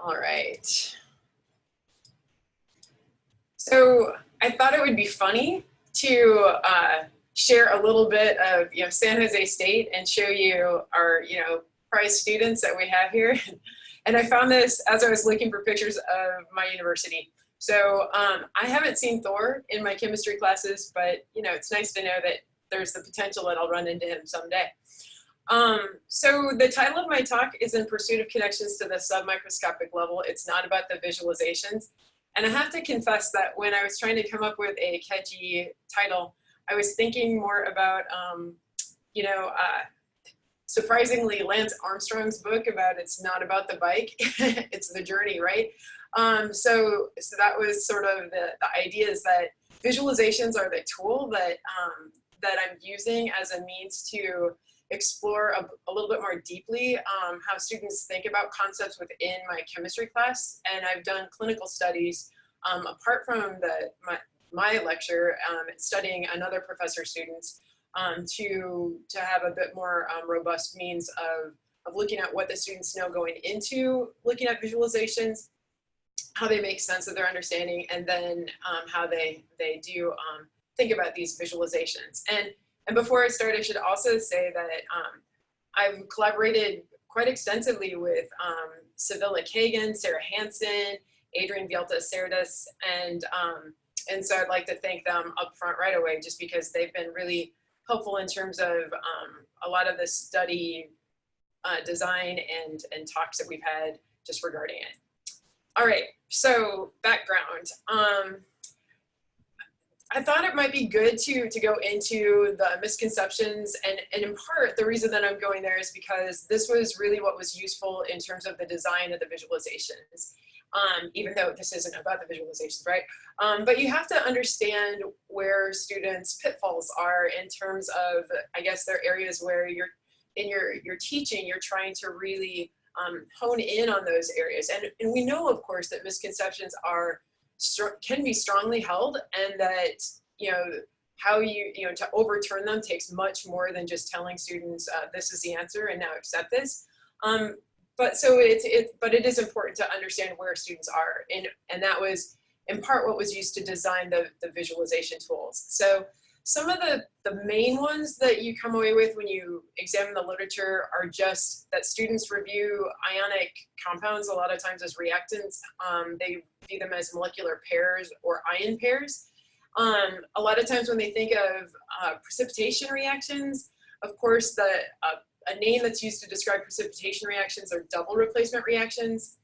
All right. So I thought it would be funny to share a little bit of San Jose State and show you our prize students that we have here. And I found this as I was looking for pictures of my university. So I haven't seen Thor in my chemistry classes, but it's nice to know that there's the potential that I'll run into him someday. So the title of my talk is In Pursuit of Connections to the Submicroscopic Level. It's not about the visualizations. And I have to confess that when I was trying to come up with a catchy title, I was thinking more about, surprisingly, Lance Armstrong's book about it's not about the bike, it's the journey, right? So that was sort of the idea, is that visualizations are the tool that, that I'm using as a means to explore a little bit more deeply how students think about concepts within my chemistry class. And I've done clinical studies apart from my lecture, studying another professor's students to have a bit more robust means of looking at what the students know going into looking at visualizations, how they make sense of their understanding, and then how they do think about these visualizations. And before I start, I should also say that I've collaborated quite extensively with Sevilla Kagan, Sarah Hansen, Adrian Vialta-Cerdas, and so I'd like to thank them up front right away, just because they've been really helpful in terms of a lot of the study design and talks that we've had just regarding it. All right, so background. I thought it might be good to go into the misconceptions, and in part, the reason that I'm going there is because this was really what was useful in terms of the design of the visualizations, even though this isn't about the visualizations, right? But you have to understand where students' pitfalls are in terms of, I guess, their areas where in your teaching, you're trying to really hone in on those areas. And we know, of course, that misconceptions can be strongly held, and that how to overturn them takes much more than just telling students this is the answer and now accept this. But it is important to understand where students are, and that was in part what was used to design the visualization tools. So some of the main ones that you come away with when you examine the literature are just that students review ionic compounds a lot of times as reactants. They view them as molecular pairs or ion pairs. A lot of times when they think of precipitation reactions, of course, a name that's used to describe precipitation reactions are double replacement reactions,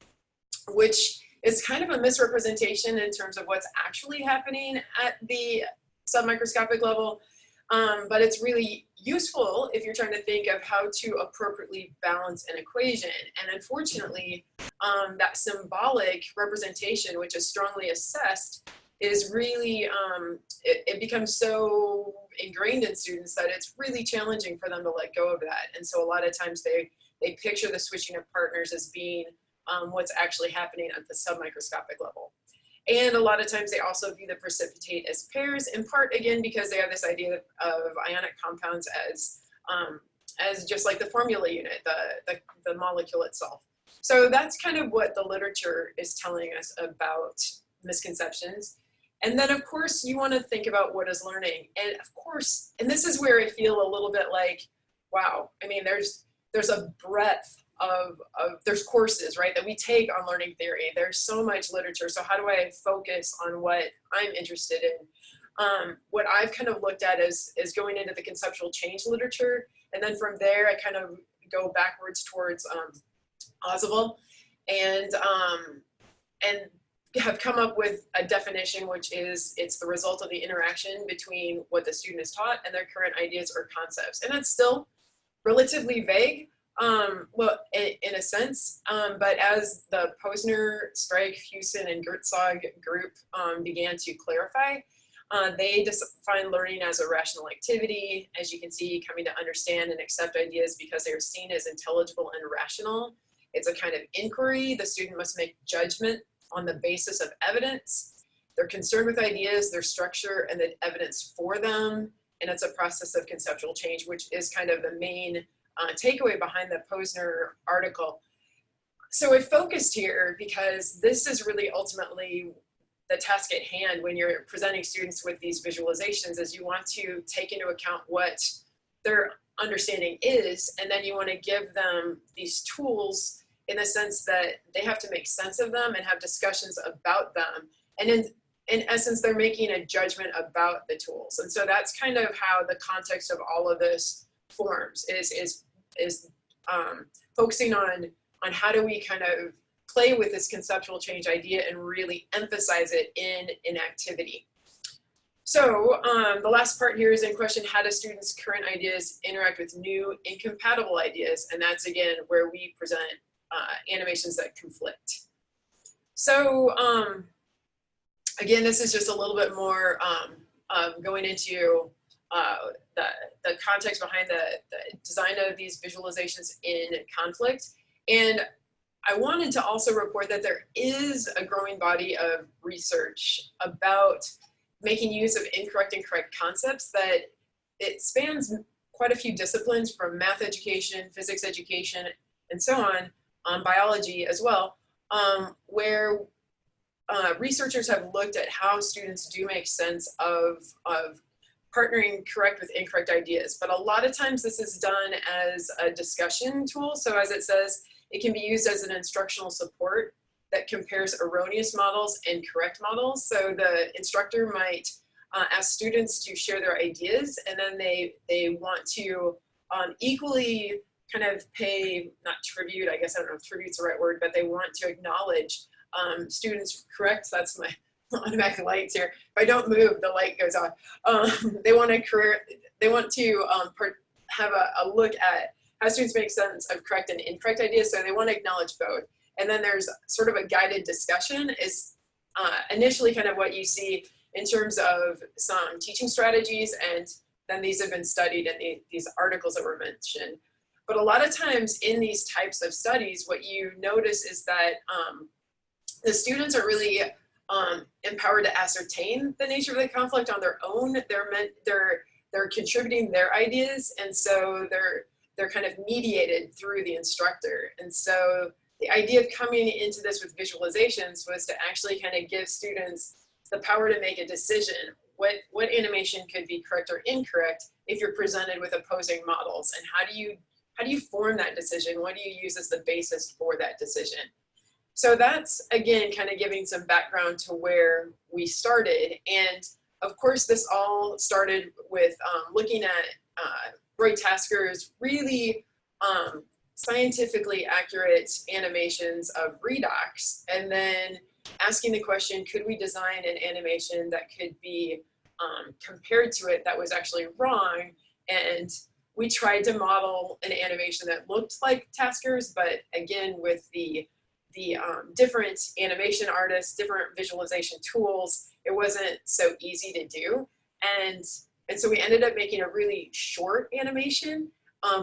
which is kind of a misrepresentation in terms of what's actually happening at the submicroscopic level, but it's really useful if you're trying to think of how to appropriately balance an equation. And unfortunately, that symbolic representation, which is strongly assessed, is really, it becomes so ingrained in students that it's really challenging for them to let go of that. And so a lot of times they picture the switching of partners as being what's actually happening at the submicroscopic level. And a lot of times they also view the precipitate as pairs, in part, again, because they have this idea of ionic compounds as just like the formula unit, the molecule itself. So that's kind of what the literature is telling us about misconceptions. And then, of course, you want to think about what is learning. And of course, and this is where I feel a little bit like, wow, I mean, there's a breadth there's courses, right, that we take on learning theory. There's so much literature. So how do I focus on what I'm interested in? What I've kind of looked at is going into the conceptual change literature. And then from there, I kind of go backwards towards Ausubel and have come up with a definition, which is it's the result of the interaction between what the student is taught and their current ideas or concepts. And that's still relatively vague. Well, in a sense, but as the Posner, Streich, Hewson, and Gerzog group began to clarify, they define learning as a rational activity, as you can see, coming to understand and accept ideas because they are seen as intelligible and rational. It's a kind of inquiry. The student must make judgment on the basis of evidence. They're concerned with ideas, their structure, and the evidence for them. And it's a process of conceptual change, which is kind of the main takeaway behind the Posner article. So I focused here because this is really ultimately the task at hand when you're presenting students with these visualizations, is you want to take into account what their understanding is, and then you want to give them these tools in the sense that they have to make sense of them and have discussions about them. And in essence, they're making a judgment about the tools. And so that's kind of how the context of all of this forms, is focusing on how do we kind of play with this conceptual change idea and really emphasize it in an activity. So the last part here is in question: how do students' current ideas interact with new incompatible ideas? And that's, again, where we present animations that conflict. So again, this is just a little bit more going into the context behind the design of these visualizations in conflict. And I wanted to also report that there is a growing body of research about making use of incorrect and correct concepts, that it spans quite a few disciplines, from math education, physics education, and so on biology as well, where researchers have looked at how students do make sense of partnering correct with incorrect ideas. But a lot of times this is done as a discussion tool. So as it says, it can be used as an instructional support that compares erroneous models and correct models. So the instructor might ask students to share their ideas, and then they want to equally kind of pay, not tribute, I guess, I don't know if tribute's the right word, but they want to acknowledge students correct. That's my automatic lights here. If I don't move, the light goes on. They want to have a look at how students make sense of correct and incorrect ideas, so they want to acknowledge both. And then there's sort of a guided discussion, is initially kind of what you see in terms of some teaching strategies, and then these have been studied in these articles that were mentioned. But a lot of times in these types of studies, what you notice is that the students are really empowered to ascertain the nature of the conflict on their own. They're contributing their ideas, and so they're kind of mediated through the instructor. And so the idea of coming into this with visualizations was to actually kind of give students the power to make a decision. What animation could be correct or incorrect if you're presented with opposing models, and how do you form that decision? What do you use as the basis for that decision? So that's, again, kind of giving some background to where we started. And of course, this all started with looking at Roy Tasker's really scientifically accurate animations of redox, and then asking the question, could we design an animation that could be compared to it that was actually wrong? And we tried to model an animation that looked like Tasker's, but again, with the different animation artists, different visualization tools, it wasn't so easy to do. And so we ended up making a really short animation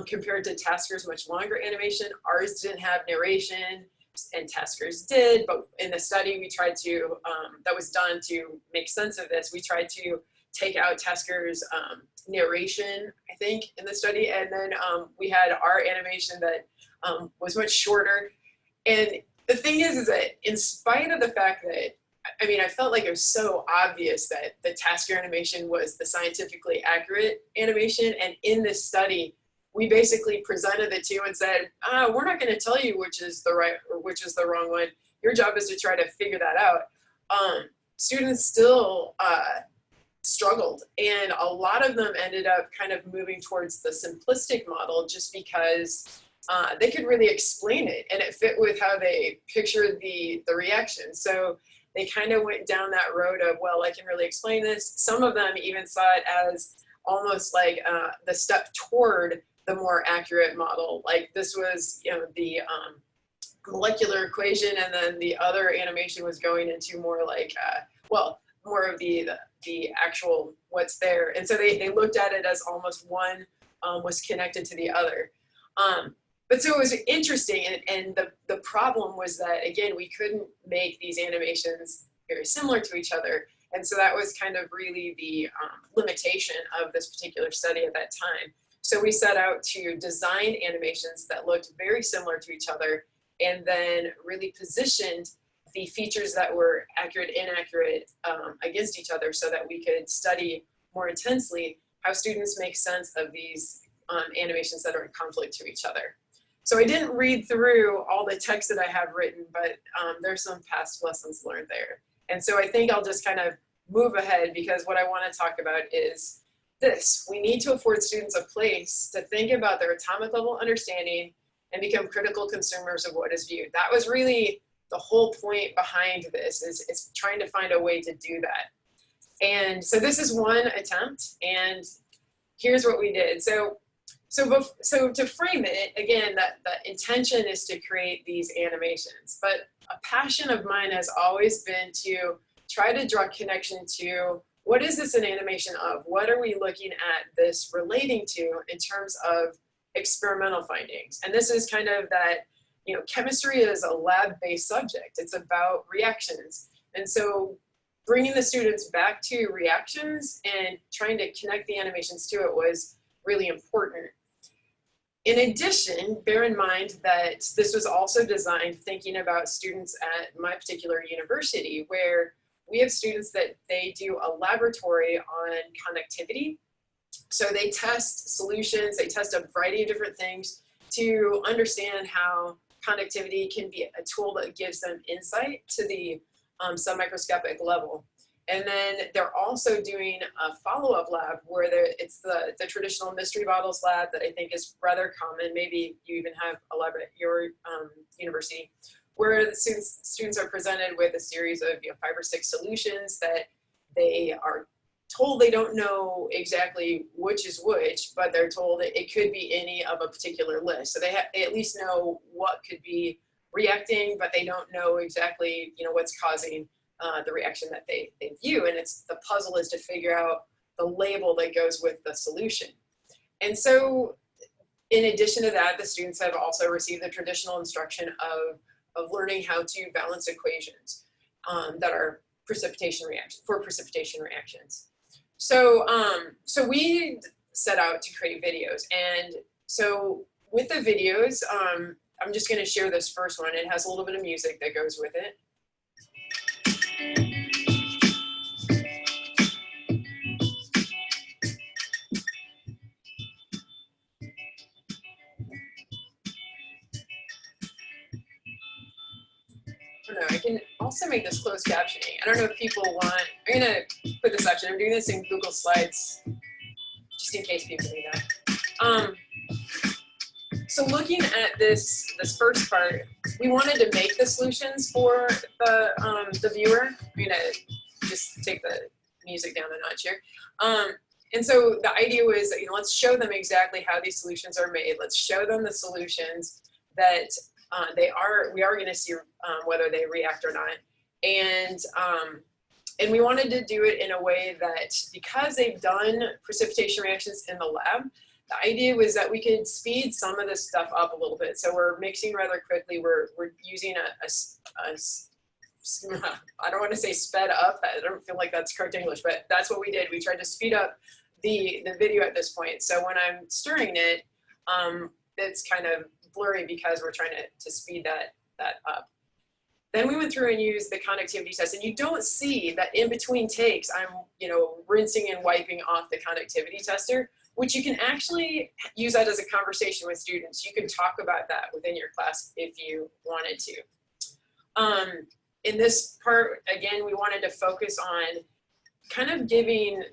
compared to Tasker's much longer animation. Ours didn't have narration, and Tasker's did, but in the study we tried to, that was done to make sense of this, we tried to take out Tasker's narration, I think, in the study, and then we had our animation that was much shorter. And the thing is that in spite of the fact that, I mean, I felt like it was so obvious that the Tasker animation was the scientifically accurate animation, and in this study, we basically presented the two and said, we're not going to tell you which is the right or which is the wrong one. Your job is to try to figure that out. Students still struggled, and a lot of them ended up kind of moving towards the simplistic model just because they could really explain it, and it fit with how they pictured the reaction. So they kind of went down that road of, well, I can really explain this. Some of them even saw it as almost like the step toward the more accurate model. Like this was, you know, the molecular equation, and then the other animation was going into more like, well, more of the actual what's there. And so they looked at it as almost one was connected to the other. But so it was interesting, and the problem was that, again, we couldn't make these animations very similar to each other. And so that was kind of really the limitation of this particular study at that time. So we set out to design animations that looked very similar to each other, and then really positioned the features that were accurate, inaccurate against each other so that we could study more intensely how students make sense of these animations that are in conflict to each other. So I didn't read through all the text that I have written, but there's some past lessons learned there. And so I think I'll just kind of move ahead, because what I want to talk about is this. We need to afford students a place to think about their atomic level understanding and become critical consumers of what is viewed. That was really the whole point behind this, is trying to find a way to do that. And so this is one attempt, and here's what we did. So to frame it, again, the intention is to create these animations, but a passion of mine has always been to try to draw connection to what is this an animation of? What are we looking at this relating to in terms of experimental findings? And this is kind of that, you know, chemistry is a lab-based subject. It's about reactions. And so bringing the students back to reactions and trying to connect the animations to it was really important. In addition, bear in mind that this was also designed thinking about students at my particular university, where we have students that they do a laboratory on conductivity. So they test solutions, they test a variety of different things to understand how conductivity can be a tool that gives them insight to the submicroscopic level. And then they're also doing a follow-up lab where it's the traditional mystery bottles lab that I think is rather common. Maybe you even have a lab at your university, where the students are presented with a series of 5 or 6 solutions that they are told they don't know exactly which is which, but they're told that it could be any of a particular list. So they at least know what could be reacting, but they don't know exactly what's causing the reaction that they view. And the puzzle is to figure out the label that goes with the solution. And so in addition to that, the students have also received the traditional instruction of learning how to balance equations that are precipitation reactions. So we set out to create videos. And so with the videos, I'm just going to share this first one. It has a little bit of music that goes with it. I can also make this closed captioning. I don't know if people want, I'm going to put this option. I'm doing this in Google Slides just in case people need that. So looking at this first part, we wanted to make the solutions for the viewer. I'm going to just take the music down a notch here. And so the idea was, let's show them exactly how these solutions are made. Let's show them the solutions that we are going to see whether they react or not. And we wanted to do it in a way that, because they've done precipitation reactions in the lab, the idea was that we could speed some of this stuff up a little bit. So we're mixing rather quickly. We're using I don't want to say sped up. I don't feel like that's correct English, but that's what we did. We tried to speed up the video at this point. So when I'm stirring it, it's kind of blurry because we're trying to speed that up. Then we went through and used the conductivity test, and you don't see that in between takes, I'm rinsing and wiping off the conductivity tester, which you can actually use that as a conversation with students. You can talk about that within your class if you wanted to. In this part, again, we wanted to focus on kind of giving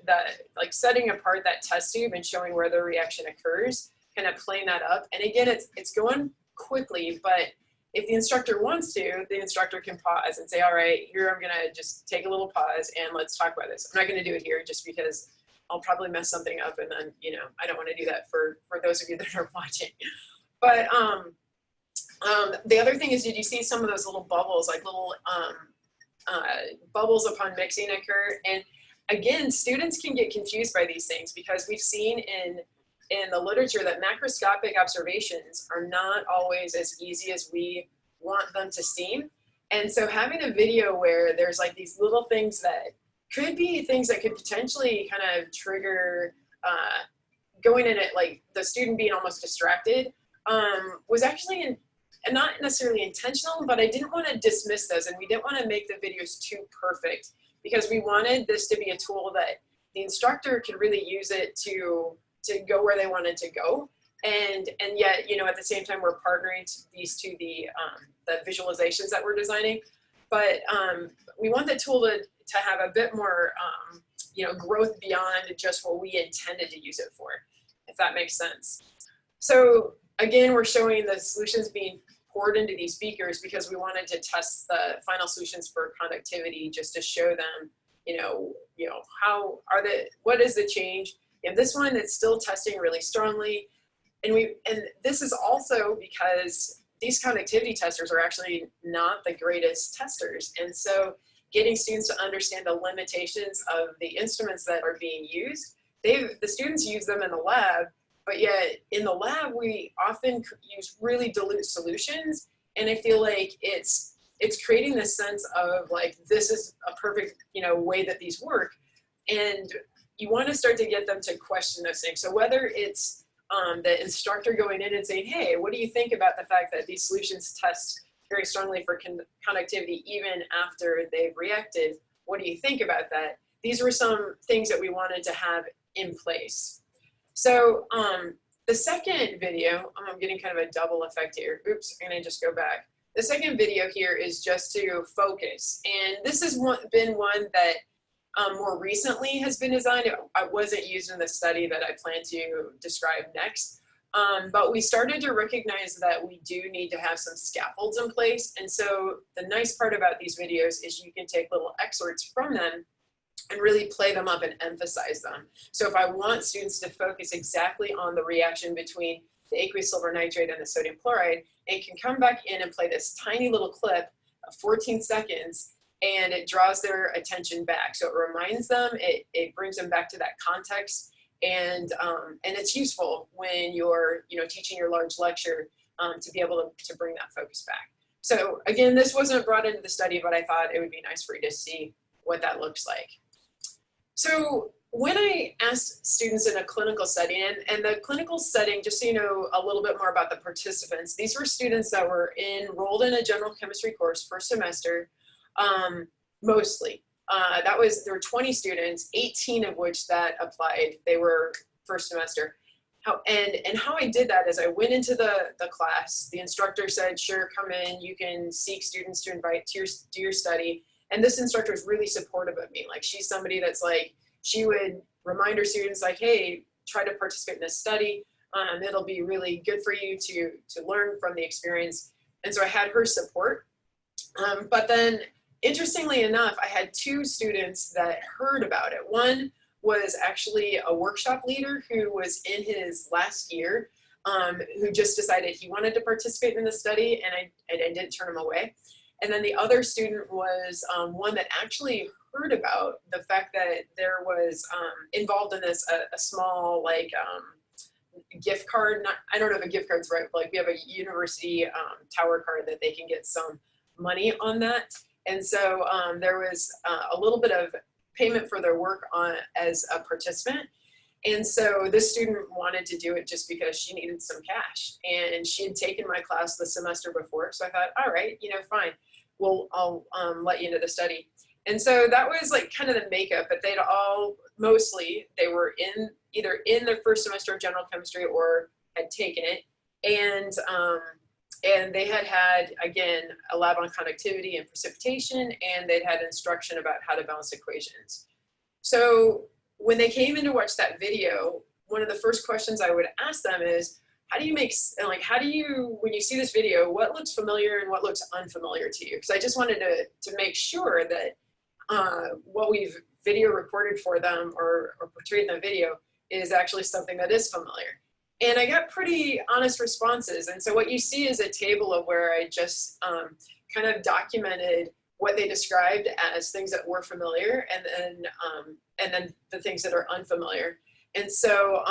setting apart that test tube and showing where the reaction occurs, kind of playing that up. And again, it's going quickly, but if the instructor wants to, the instructor can pause and say, all right, here I'm gonna just take a little pause and let's talk about this. I'm not gonna do it here just because I'll probably mess something up, and then, I don't wanna do that for those of you that are watching. But the other thing is, did you see some of those little bubbles, like little bubbles upon mixing occur? And again, students can get confused by these things because we've seen in the literature that macroscopic observations are not always as easy as we want them to seem. And so having a video where there's like these little things that could be things that could potentially kind of trigger going in it, like the student being almost distracted, was actually and not necessarily intentional, but I didn't want to dismiss those, and we didn't want to make the videos too perfect, because we wanted this to be a tool that the instructor could really use it to go where they wanted to go. And yet, you know, at the same time, we're partnering these to the visualizations that we're designing. But we want the tool to have a bit more, you know, growth beyond just what we intended to use it for, if that makes sense. So again, we're showing the solutions being poured into these beakers because we wanted to test the final solutions for conductivity, just to show them, you know, how are what is the change? And this one, it's still testing really strongly. And this is also because these conductivity testers are actually not the greatest testers. And so getting students to understand the limitations of the instruments that are being used, the students use them in the lab, but yet in the lab, we often use really dilute solutions. And I feel like it's creating this sense of like, this is a perfect, you know, way that these work. And you want to start to get them to question those things. So whether it's the instructor going in and saying, hey, what do you think about the fact that these solutions test very strongly for conductivity even after they've reacted? What do you think about that? These were some things that we wanted to have in place. So the second video, I'm getting kind of a double effect here. Oops, I'm gonna just go back. The second video here is just to focus. And this has been one that more recently has been designed. It wasn't used in the study that I plan to describe next. But we started to recognize that we do need to have some scaffolds in place. And so the nice part about these videos is you can take little excerpts from them and really play them up and emphasize them. So if I want students to focus exactly on the reaction between the aqueous silver nitrate and the sodium chloride, it can come back in and play this tiny little clip of 14 seconds, and it draws their attention back. So it reminds them, it brings them back to that context, and it's useful when you're, you know, teaching your large lecture to be able to bring that focus back. So again, this wasn't brought into the study, but I thought it would be nice for you to see what that looks like. So when I asked students in a clinical setting, and the clinical setting, just so you know a little bit more about the participants, these were students that were enrolled in a general chemistry course first semester, mostly. There were 20 students, 18 of which that applied. They were first semester. How I did that is I went into the class. The instructor said, sure, come in. You can seek students to invite to do your study. And this instructor is really supportive of me. Like, she's somebody that's like, she would remind her students like, hey, try to participate in this study. It'll be really good for you to learn from the experience. And so I had her support. But then interestingly enough, I had two students that heard about it. One was actually a workshop leader who was in his last year, who just decided he wanted to participate in the study, and I didn't turn him away. And then the other student was one that actually heard about the fact that there was involved in this a small like gift card. I don't know if a gift card's right, but like we have a university tower card that they can get some money on that. And so there was a little bit of payment for their work as a participant. And so this student wanted to do it just because she needed some cash. And she had taken my class the semester before. So I thought, all right, you know, fine. Well, I'll let you into the study. And so that was like kind of the makeup, but they were either in their first semester of general chemistry or had taken it. And they had, again, a lab on conductivity and precipitation, and they'd had instruction about how to balance equations. So when they came in to watch that video, one of the first questions I would ask them is, when you see this video, what looks familiar and what looks unfamiliar to you? Because I just wanted to make sure that what we've video recorded for them or portrayed in the video is actually something that is familiar. And I got pretty honest responses. And so what you see is a table of where I just kind of documented what they described as things that were familiar, and then the things that are unfamiliar. And so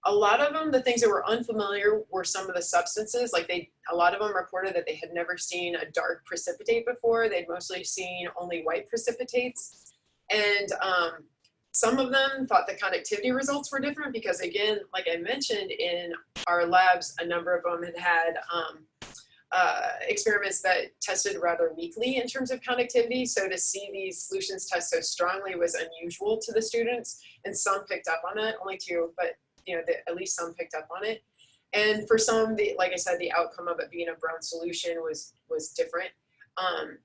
a lot of them, the things that were unfamiliar were some of the substances. Like a lot of them reported that they had never seen a dark precipitate before. They'd mostly seen only white precipitates. And some of them thought the conductivity results were different because, again, like I mentioned, in our labs, a number of them had experiments that tested rather weakly in terms of conductivity. So to see these solutions test so strongly was unusual to the students, and some picked up on it, only two, but at least some picked up on it. And for some, like I said, the outcome of it being a brown solution was different,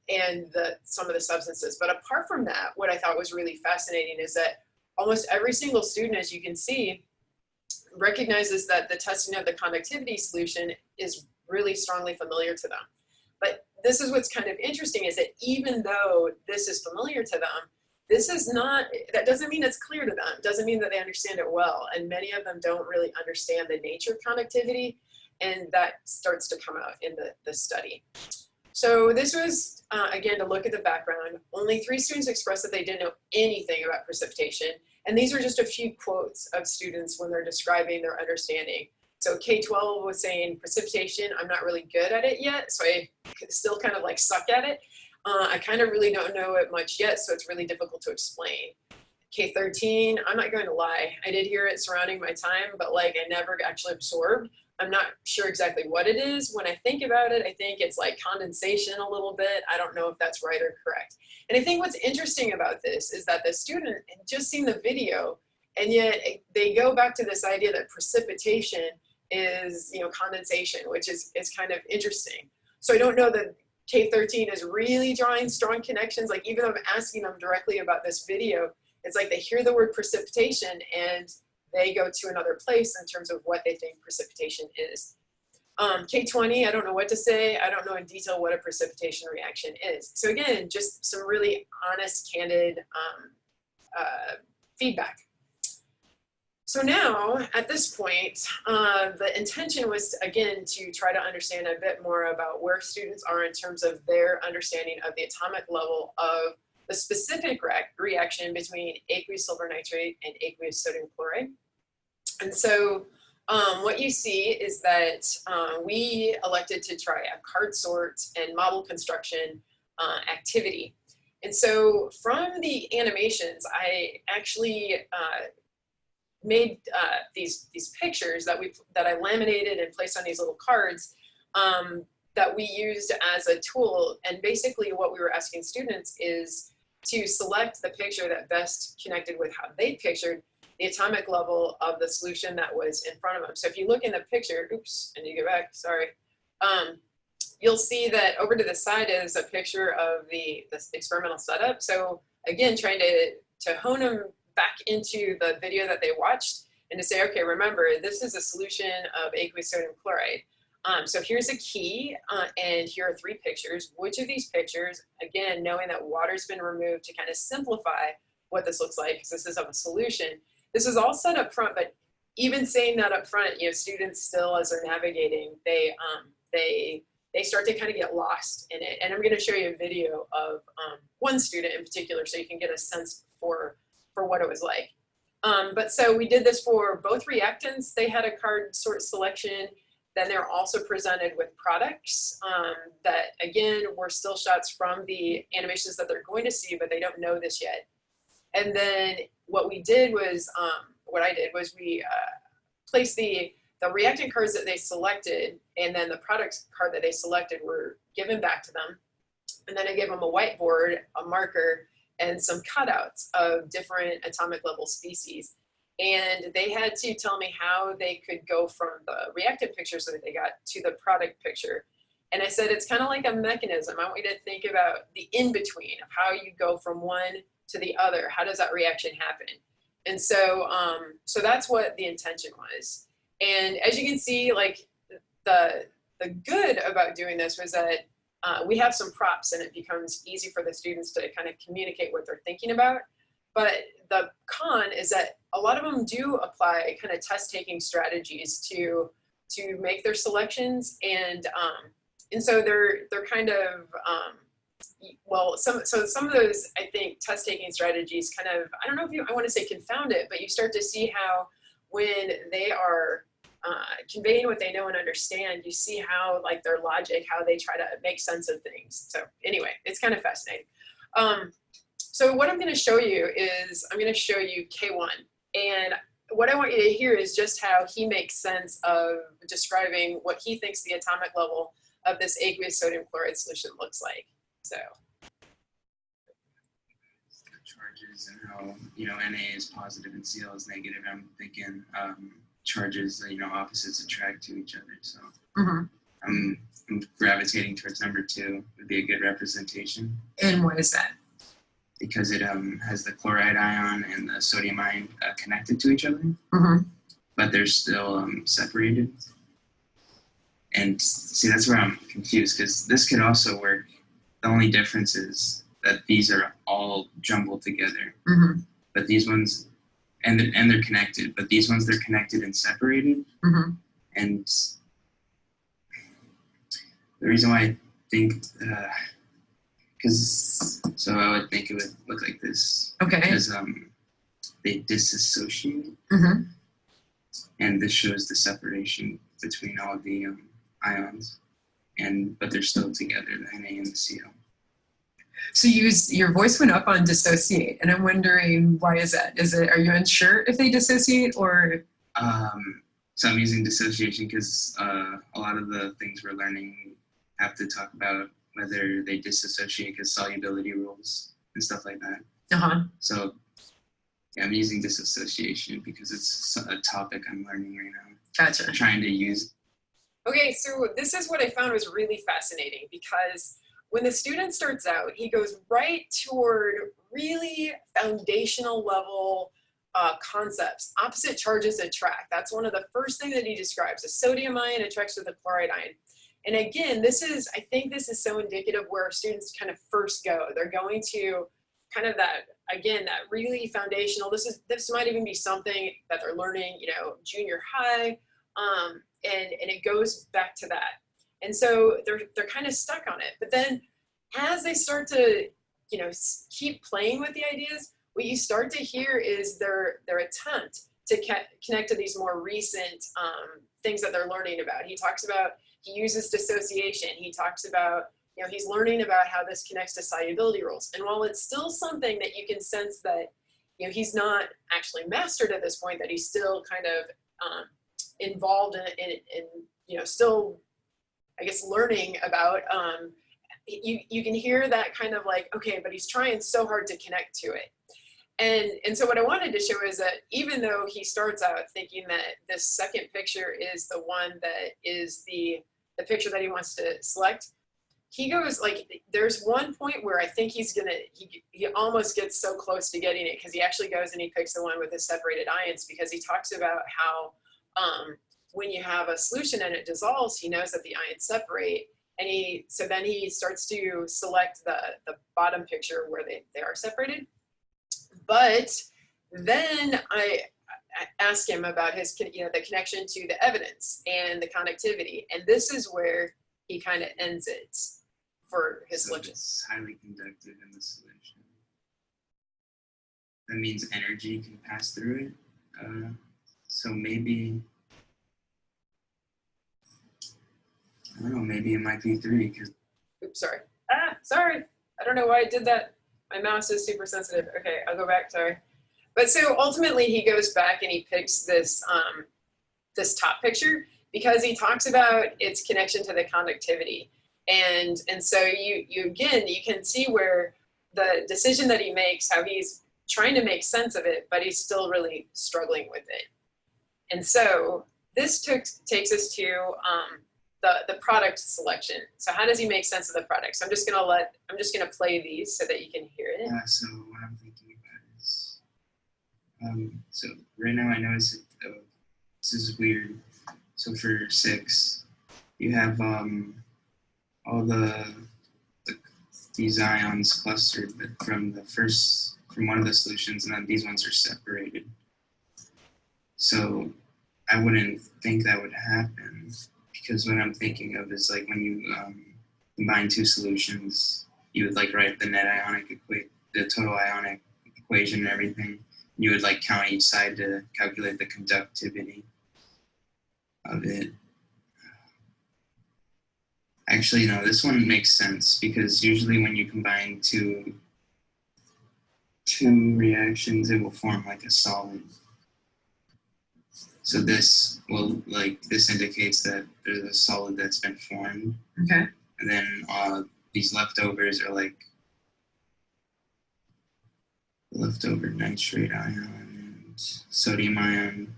and some of the substances. But apart from that, what I thought was really fascinating is that almost every single student, as you can see, recognizes that the testing of the conductivity solution is really strongly familiar to them. But this is what's kind of interesting, is that even though this is familiar to them, that doesn't mean it's clear to them. It doesn't mean that they understand it well. And many of them don't really understand the nature of conductivity, and that starts to come out in the study. So this was, again, to look at the background. Only 3 students expressed that they didn't know anything about precipitation. And these are just a few quotes of students when they're describing their understanding. So K-12 was saying, precipitation, I'm not really good at it yet, so I still kind of like suck at it. I kind of really don't know it much yet, so it's really difficult to explain. K-13, I'm not going to lie, I did hear it surrounding my time, but like I never actually absorbed. I'm not sure exactly what it is. When I think about it, I think it's like condensation a little bit. I don't know if that's right or correct. And I think what's interesting about this is that the student had just seen the video, and yet they go back to this idea that precipitation is, condensation, which is kind of interesting. So I don't know that K-13 is really drawing strong connections. Like, even though I'm asking them directly about this video, it's like they hear the word precipitation and they go to another place in terms of what they think precipitation is. K-20, I don't know what to say. I don't know in detail what a precipitation reaction is. So again, just some really honest, candid feedback. So now, at this point, the intention was, again, to try to understand a bit more about where students are in terms of their understanding of the atomic level of the specific reaction between aqueous silver nitrate and aqueous sodium chloride. And so what you see is that we elected to try a card sort and model construction activity. And so from the animations, I actually made these pictures that I laminated and placed on these little cards that we used as a tool. And basically what we were asking students is to select the picture that best connected with how they pictured the atomic level of the solution that was in front of them. So if you look in the picture, oops, I need to go back, sorry. You'll see that over to the side is a picture of the experimental setup. So again, trying to hone them back into the video that they watched and to say, okay, remember, this is a solution of aqueous sodium chloride. So here's a key, and here are 3 pictures. Which of these pictures, again, knowing that water's been removed to kind of simplify what this looks like, because this is of a solution. This is all set up front, but even saying that up front, students still, as they're navigating, they start to kind of get lost in it. And I'm going to show you a video of one student in particular, so you can get a sense for what it was like. But so we did this for both reactants. They had a card sort selection. Then they're also presented with products that, again, were still shots from the animations that they're going to see, but they don't know this yet. And then what we did was, we placed the reactant cards that they selected, and then the products card that they selected were given back to them. And then I gave them a whiteboard, a marker, and some cutouts of different atomic level species. And they had to tell me how they could go from the reactant pictures that they got to the product picture. And I said, it's kind of like a mechanism. I want you to think about the in-between of how you go from one to the other. How does that reaction happen? And so, so that's what the intention was. And as you can see, like the good about doing this was that we have some props, and it becomes easy for the students to kind of communicate what they're thinking about. But the con is that a lot of them do apply kind of test-taking strategies to make their selections, and so they're kind of well, some of those, I think, test-taking strategies kind of, I don't know if I want to say confound it, but you start to see how when they are conveying what they know and understand, you see how, like, their logic, how they try to make sense of things. So anyway, it's kind of fascinating. So what I'm going to show you is, I'm going to show you K1. And what I want you to hear is just how he makes sense of describing what he thinks the atomic level of this aqueous sodium chloride solution looks like. So. Charges and how, you know, Na is positive and Cl is negative. I'm thinking charges, you know, opposites attract to each other. So I'm gravitating towards number 2 would be a good representation. And why is that? Because it has the chloride ion and the sodium ion connected to each other, but they're still separated. And see, that's where I'm confused, because this could also work. The only difference is that these are all jumbled together, but these ones, and they're connected, but these ones, they're connected and separated. And the reason why I think, so I would think it would look like this. Okay. Because they disassociate, and this shows the separation between all the ions, but they're still together, the Na and the Cl. So your voice went up on dissociate, and I'm wondering, why is that? Are you unsure if they dissociate, or? So I'm using dissociation because a lot of the things we're learning have to talk about whether they dissociate because solubility rules and stuff like that. So yeah, I'm using disassociation because it's a topic I'm learning right now. Gotcha. I'm trying to use. Okay, so this is what I found was really fascinating, because when the student starts out, he goes right toward really foundational level concepts. Opposite charges attract. That's one of the first things that he describes. A sodium ion attracts with a chloride ion. And again, I think this is so indicative where students kind of first go. They're going to kind of that really foundational, this might even be something that they're learning, you know, junior high, and it goes back to that. And so they're kind of stuck on it. But then as they start to, you know, keep playing with the ideas, what you start to hear is their attempt to connect to these more recent things that they're learning about. He uses dissociation. He talks about, you know, he's learning about how this connects to solubility rules. And while it's still something that you can sense that, you know, he's not actually mastered at this point, that he's still kind of involved in, you know, still, I guess, learning about, you can hear that kind of like, okay, but he's trying so hard to connect to it. And so what I wanted to show is that even though he starts out thinking that this second picture is the one that is the picture that he wants to select, he goes, like, there's one point where I think he almost gets so close to getting it, because he actually goes and he picks the one with the separated ions, because he talks about how when you have a solution and it dissolves, he knows that the ions separate. And so then he starts to select the bottom picture where they are separated. But then I ask him about his, you know, the connection to the evidence and the conductivity. And this is where he kind of ends it for his solution. It's highly conductive in the solution. That means energy can pass through it. So maybe, I don't know, maybe it might be 3. Oops, sorry. Sorry. I don't know why I did that. My mouse is super sensitive. Okay, I'll go back, sorry. But so ultimately he goes back and he picks this, this top picture, because he talks about its connection to the conductivity. And so you can see where the decision that he makes, how he's trying to make sense of it, but he's still really struggling with it. And so this takes us to the product selection. So how does he make sense of the product? So I'm just gonna play these so that you can hear it. Yeah, so what I'm thinking about is, so right now I notice this is weird. So for 6, you have all these ions clustered from one of the solutions, and then these ones are separated. So I wouldn't think that would happen, because what I'm thinking of is like when you combine 2 solutions, you would like write the net ionic the total ionic equation and everything. You would like count each side to calculate the conductivity of it. Actually, no, this one makes sense, because usually when you combine two reactions, it will form like a solid. So this will, like, this indicates that there's a solid that's been formed. Okay. And then these leftovers are like leftover nitrate ion and sodium ion.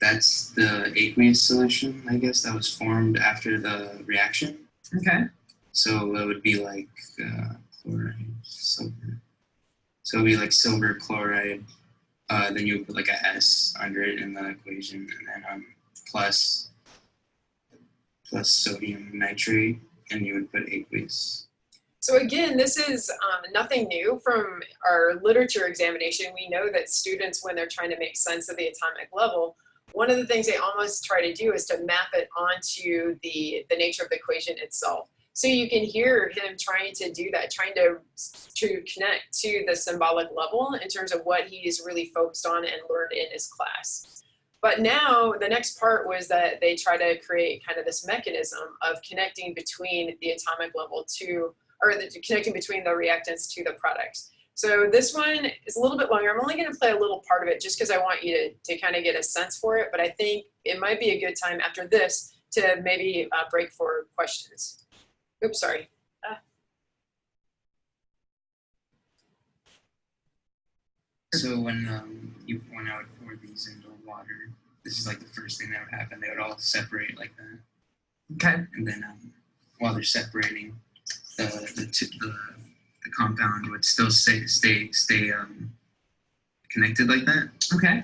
That's the aqueous solution, I guess, that was formed after the reaction. Okay. So it would be like chloride, silver. So it would be like silver chloride. Then you would put like a S under it in the equation, and then plus sodium nitrate, and you would put aqueous. So again, this is nothing new from our literature examination. We know that students, when they're trying to make sense of the atomic level, one of the things they almost try to do is to map it onto the nature of the equation itself. So you can hear him trying to do that, trying to connect to the symbolic level in terms of what he's really focused on and learned in his class. But now the next part was that they try to create kind of this mechanism of connecting between the atomic level connecting between the reactants to the products. So this one is a little bit longer. I'm only going to play a little part of it just because I want you to kind of get a sense for it. But I think it might be a good time after this to maybe break for questions. Oops, sorry. So when I would pour these into water, this is like the first thing that would happen. They would all separate like that. Okay. And then while they're separating, the compound would still stay connected like that. Okay.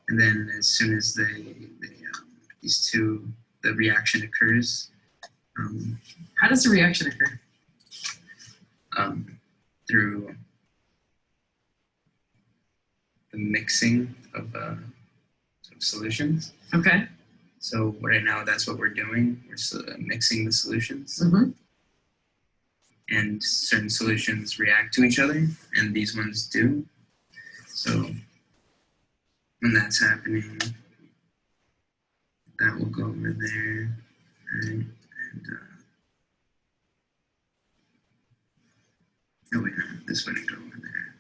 And then as soon as the reaction occurs. How does the reaction occur? Through the mixing of solutions. Okay. So right now, that's what we're doing. We're mixing the solutions. Mm-hmm. And certain solutions react to each other, and these ones do. So when that's happening, that will go over there, right? And oh wait, no, this wouldn't go over there.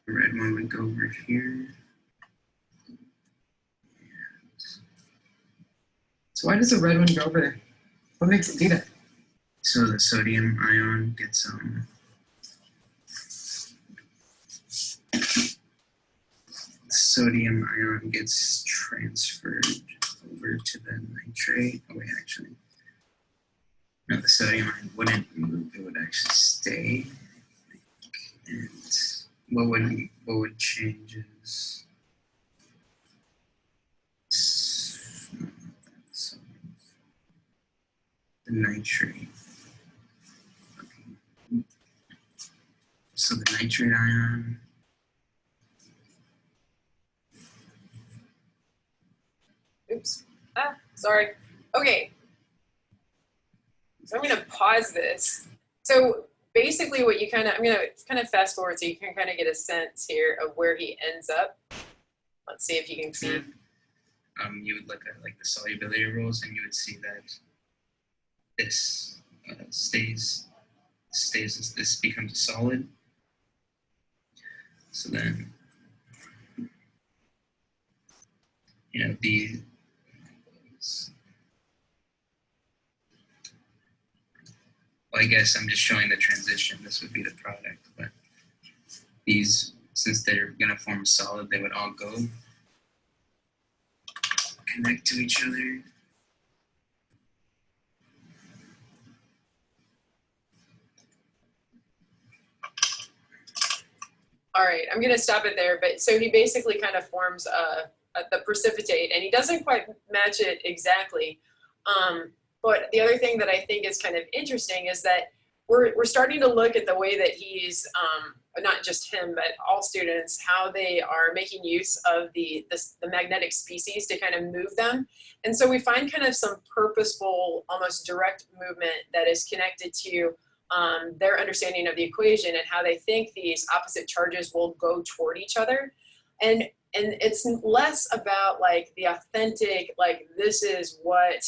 The red one would go over here. So why does the red one go over there? What makes it do that? So the sodium ion gets transferred over to the nitrate. Oh wait, actually, no, the sodium ion wouldn't move; it would actually stay. And what would change is the nitrate. Okay. So the nitrate ion. Oops. Sorry. Okay. So I'm going to pause this. So basically what you I'm going to kind of fast forward so you can kind of get a sense here of where he ends up. Let's see if you can see. You would look at like the solubility rules, and you would see that this this becomes a solid. So then, well, I guess I'm just showing the transition. This would be the product, but these, since they're going to form a solid, they would all go connect to each other. All right, I'm going to stop it there. But so he basically kind of forms the precipitate, and he doesn't quite match it exactly. But the other thing that I think is kind of interesting is that we're starting to look at the way that he's, not just him, but all students, how they are making use of the magnetic species to kind of move them. And so we find kind of some purposeful, almost direct movement that is connected to their understanding of the equation and how they think these opposite charges will go toward each other. And it's less about like the authentic, like this is what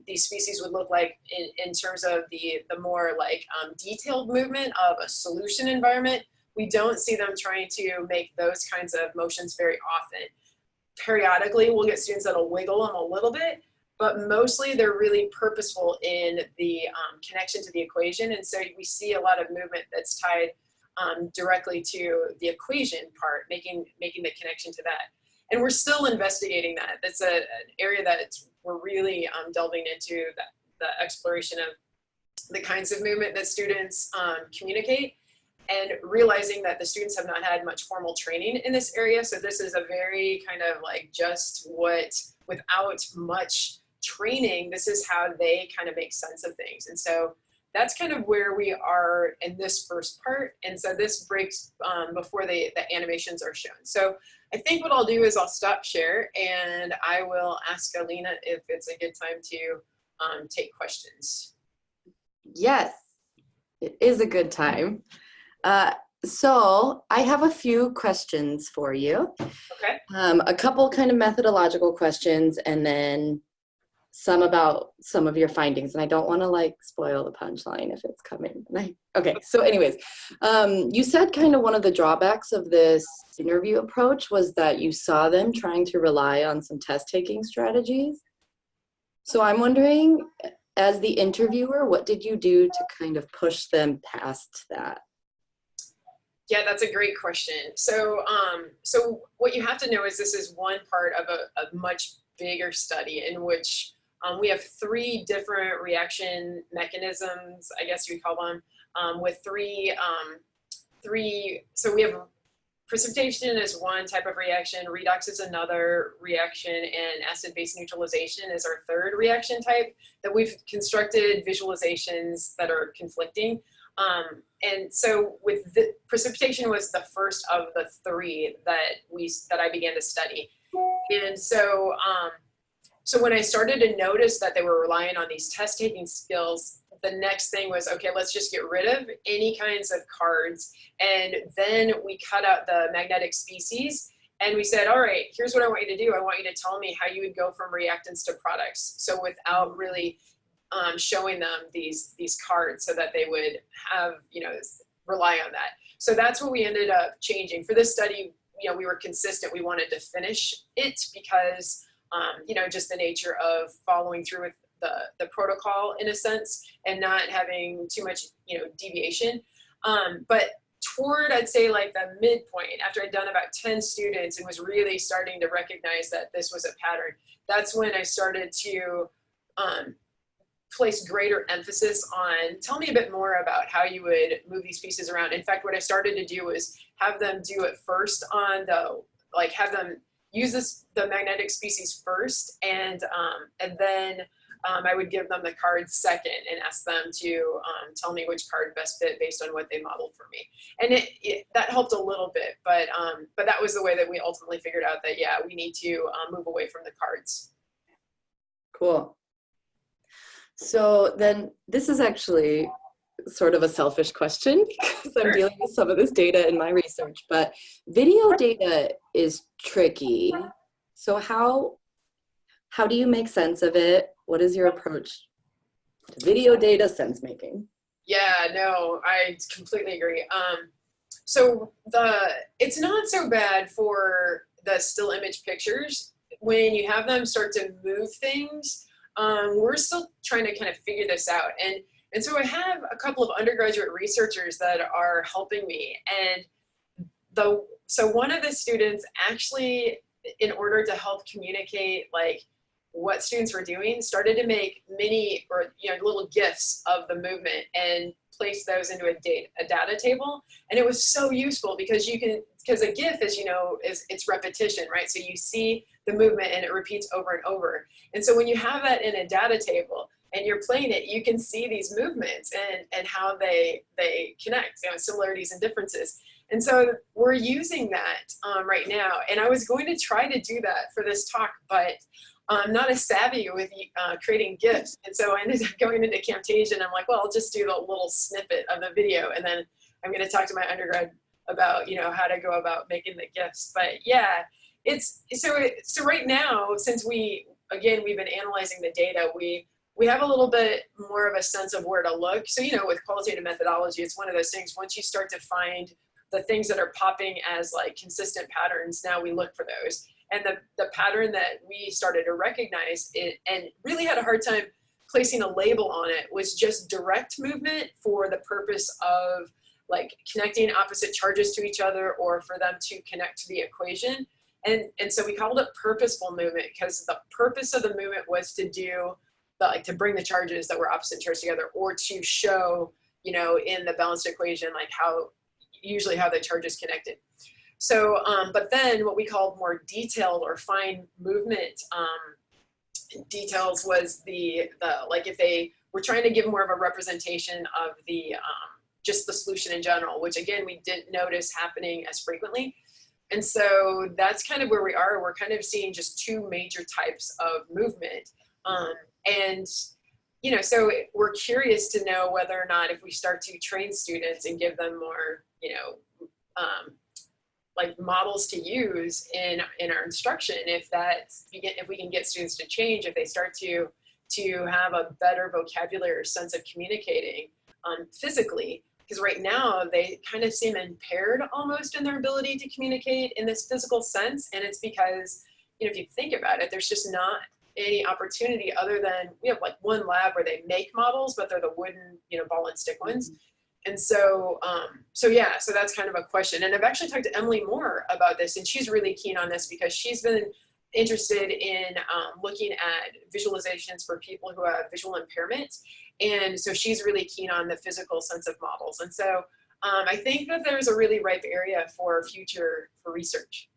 these species would look like in terms of the more like detailed movement of a solution environment. We don't see them trying to make those kinds of motions very often. Periodically, we'll get students that'll wiggle them a little bit, but mostly they're really purposeful in the connection to the equation. And so we see a lot of movement that's tied directly to the equation part, making the connection to that. And we're still investigating that. That's an area that we're really delving into, the exploration of the kinds of movement that students communicate, and realizing that the students have not had much formal training in this area. So this is a very kind of like just without much training, this is how they kind of make sense of things. And so that's kind of where we are in this first part. And so this breaks before the animations are shown. So I think what I'll do is I'll stop share and I will ask Alina if it's a good time to take questions. Yes, it is a good time. So I have a few questions for you. Okay. A couple kind of methodological questions and then some about some of your findings. And I don't want to like spoil the punchline if it's coming. Okay, so anyways, you said kind of one of the drawbacks of this interview approach was that you saw them trying to rely on some test taking strategies. So I'm wondering, as the interviewer, what did you do to kind of push them past that? Yeah, that's a great question. So, so what you have to know is this is one part of a much bigger study in which we have 3 different reaction mechanisms, I guess you would call them, with three, so we have precipitation is one type of reaction, redox is another reaction, and acid-base neutralization is our third reaction type that we've constructed visualizations that are conflicting. And so with the precipitation was the first of the 3 that I began to study. And so, so when I started to notice that they were relying on these test taking skills, the next thing was, okay, let's just get rid of any kinds of cards. And then we cut out the magnetic species and we said, all right, here's what I want you to do. I want you to tell me how you would go from reactants to products. So without really showing them these cards so that they would have, rely on that. So that's what we ended up changing. For this study, we were consistent. We wanted to finish it because, just the nature of following through with the protocol in a sense and not having too much, deviation. But toward, I'd say like the midpoint, after I'd done about 10 students and was really starting to recognize that this was a pattern, that's when I started to place greater emphasis on, tell me a bit more about how you would move these pieces around. In fact, what I started to do was have them do it first on have them use the magnetic species first, and then I would give them the cards second and ask them to tell me which card best fit based on what they modeled for me. And that helped a little bit, but that was the way that we ultimately figured out that, yeah, we need to move away from the cards. Cool. So then this is actually sort of a selfish question because I'm dealing with some of this data in my research, but video data is tricky. So how do you make sense of it? What is your approach to video data sense making? Yeah, no, I completely agree. So it's not so bad for the still image pictures. When you have them start to move things, we're still trying to kind of figure this out. And so I have a couple of undergraduate researchers that are helping me. And so one of the students actually, in order to help communicate like what students were doing, started to make mini or little GIFs of the movement and place those into a data table. And it was so useful because because a GIF, as you know, it's repetition, right? So you see the movement and it repeats over and over. And so when you have that in a data table and you're playing it, you can see these movements and how they connect, similarities and differences. And so we're using that right now. And I was going to try to do that for this talk, but I'm not as savvy with creating GIFs. And so I ended up going into Camtasia and I'm like, well, I'll just do the little snippet of the video. And then I'm going to talk to my undergrad about, how to go about making the GIFs. But yeah, so right now, since we again, we've been analyzing the data, we have a little bit more of a sense of where to look. So, you know, with qualitative methodology, it's one of those things, once you start to find the things that are popping as like consistent patterns, now we look for those. And the pattern that we started to recognize it and really had a hard time placing a label on it was just direct movement for the purpose of like connecting opposite charges to each other or for them to connect to the equation. And so we called it purposeful movement because the purpose of the movement was to do like to bring the charges that were opposite charged together, or to show, you know, in the balanced equation, like usually how the charges connected. So, but then what we called more detailed or fine movement details was the like if they were trying to give more of a representation of the just the solution in general, which again we didn't notice happening as frequently. And so that's kind of where we are. We're kind of seeing just two major types of movement. And, you know, so we're curious to know whether or not if we start to train students and give them more, you know, like models to use in our instruction, if we can get students to change, if they start to have a better vocabulary or sense of communicating physically. Because right now they kind of seem impaired almost in their ability to communicate in this physical sense. And it's because, you know, if you think about it, there's just not any opportunity other than we have like one lab where they make models, but they're the wooden, you know, ball and stick ones. And so, so that's kind of a question. And I've actually talked to Emily Moore about this, and she's really keen on this because she's been interested in looking at visualizations for people who have visual impairment. And so she's really keen on the physical sense of models. And so I think that there's a really ripe area for research.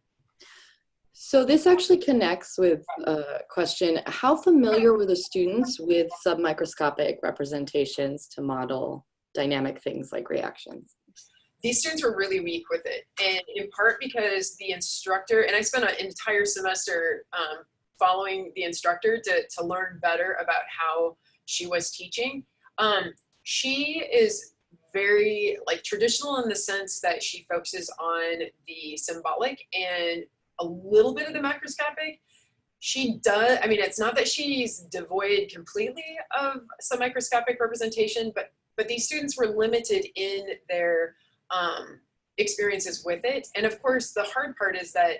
So this actually connects with a question. How familiar were the students with submicroscopic representations to model dynamic things like reactions? These students were really weak with it, and in part because the instructor, and I spent an entire semester following the instructor to learn better about how she was teaching. She is very like traditional in the sense that she focuses on the symbolic and a little bit of the macroscopic. She does, I mean, it's not that she's devoid completely of some microscopic representation, but these students were limited in their experiences with it. And of course, the hard part is that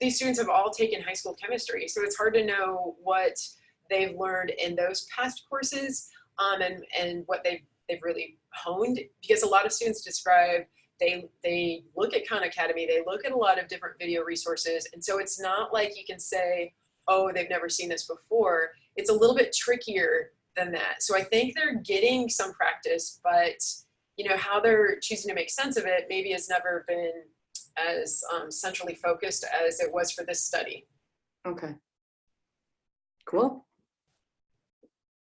these students have all taken high school chemistry, so it's hard to know what they've learned in those past courses and what they've really honed, because a lot of students describe they look at Khan Academy, they look at a lot of different video resources, and so it's not like you can say, oh, they've never seen this before. It's a little bit trickier than that. So I think they're getting some practice, but you know, how they're choosing to make sense of it maybe has never been as centrally focused as it was for this study. Okay, cool.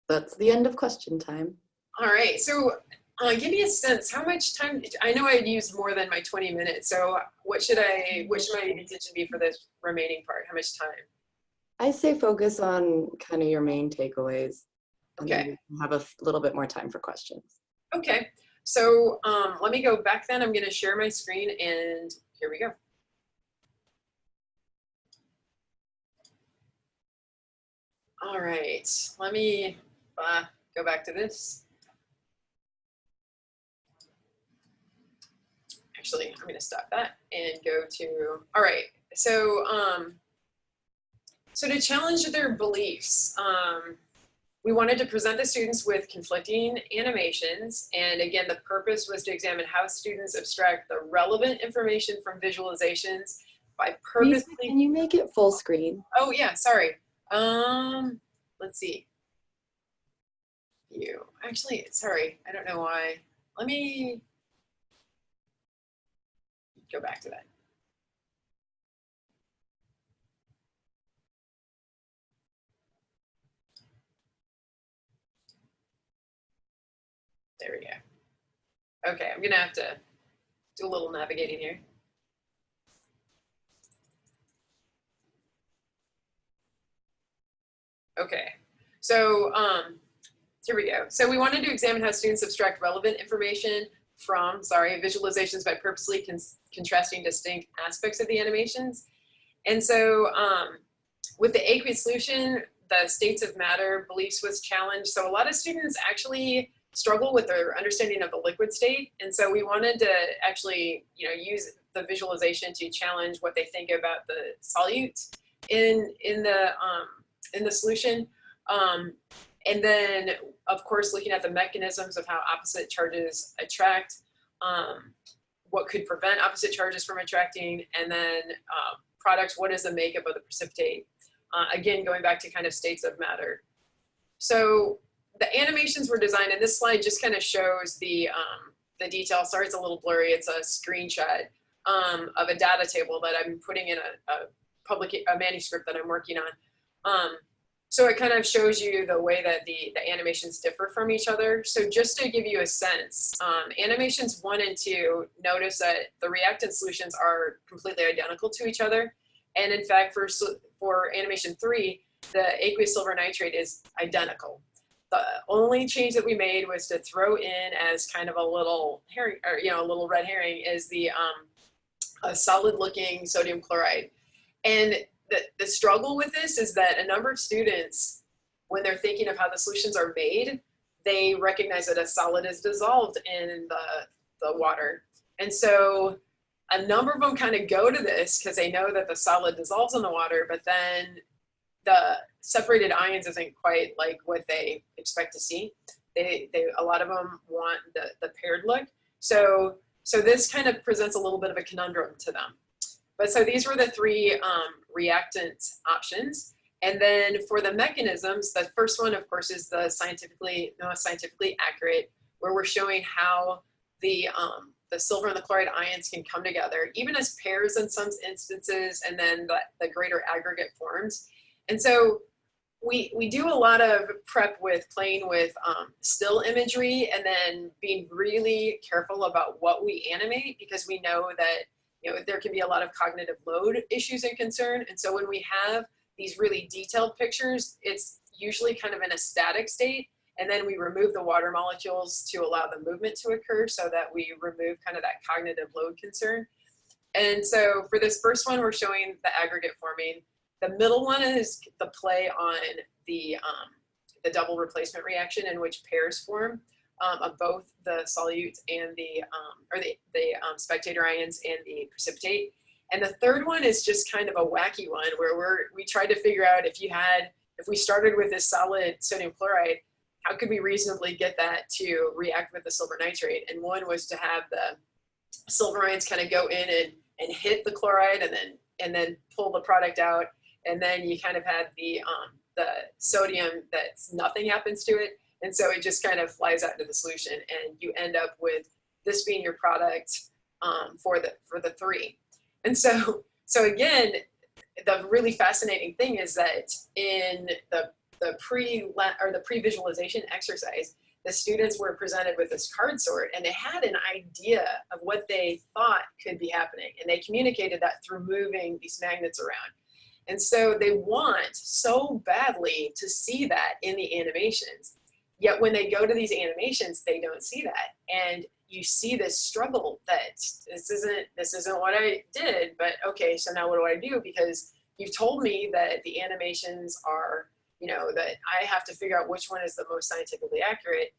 That's the end of question time. All right, so give me a sense, how much time, I know I'd used more than my 20 minutes, so what should my intention be for this remaining part? How much time? I say focus on kind of your main takeaways. Okay. We'll have a little bit more time for questions. Okay, so let me go back then. I'm gonna share my screen and here we go. All right, let me go back to this. Actually, I'm gonna stop that and go to, all right, so, so to challenge their beliefs, we wanted to present the students with conflicting animations. And again, the purpose was to examine how students abstract the relevant information from visualizations by purposely. Can you make it full screen? Oh yeah, sorry. Let's see. Actually, sorry, I don't know why. Let me go back to that. There we go. Okay, I'm gonna have to do a little navigating here. Okay, so here we go. So we wanted to examine how students abstract relevant information from, visualizations by purposely contrasting distinct aspects of the animations. And so with the aqueous solution, the states of matter beliefs was challenged. So a lot of students actually struggle with their understanding of the liquid state. And so we wanted to actually, use the visualization to challenge what they think about the solute in the solution. And then, of course, looking at the mechanisms of how opposite charges attract, what could prevent opposite charges from attracting, and then products, what is the makeup of the precipitate? Again, going back to kind of states of matter. So the animations were designed, and this slide just kind of shows the detail. Sorry, it's a little blurry. It's a screenshot of a data table that I'm putting in a manuscript that I'm working on. So it kind of shows you the way that the animations differ from each other. So just to give you a sense, animations 1 and 2, notice that the reactant solutions are completely identical to each other. And in fact, for animation 3, the aqueous silver nitrate is identical. The only change that we made was to throw in as kind of a little herring, or a little red herring, is the a solid-looking sodium chloride. And the struggle with this is that a number of students, when they're thinking of how the solutions are made, they recognize that a solid is dissolved in the water. And so a number of them kind of go to this because they know that the solid dissolves in the water, but then the separated ions isn't quite like what they expect to see. A lot of them want the paired look. So this kind of presents a little bit of a conundrum to them. But so these were the 3 reactant options. And then for the mechanisms, the first one, of course, is the most scientifically accurate, where we're showing how the silver and the chloride ions can come together, even as pairs in some instances, and then the greater aggregate forms. And so we do a lot of prep with playing with still imagery, and then being really careful about what we animate, because we know that there can be a lot of cognitive load issues and concern. And so when we have these really detailed pictures, it's usually kind of in a static state. And then we remove the water molecules to allow the movement to occur, so that we remove kind of that cognitive load concern. And so for this first one, we're showing the aggregate forming. The middle one is the play on the double replacement reaction, in which pairs form of both the solute and the spectator ions and the precipitate. And the third one is just kind of a wacky one, where we tried to figure out if we started with this solid sodium chloride, how could we reasonably get that to react with the silver nitrate? And one was to have the silver ions kind of go in and hit the chloride, and then pull the product out. And then you kind of had the sodium that nothing happens to it. And so it just kind of flies out into the solution, and you end up with this being your product for the 3. And so again, the really fascinating thing is that in the pre-visualization exercise, the students were presented with this card sort, and they had an idea of what they thought could be happening, and they communicated that through moving these magnets around. And so they want so badly to see that in the animations. Yet when they go to these animations, they don't see that. And you see this struggle that this isn't what I did, but okay, so now what do I do? Because you've told me that the animations are, that I have to figure out which one is the most scientifically accurate.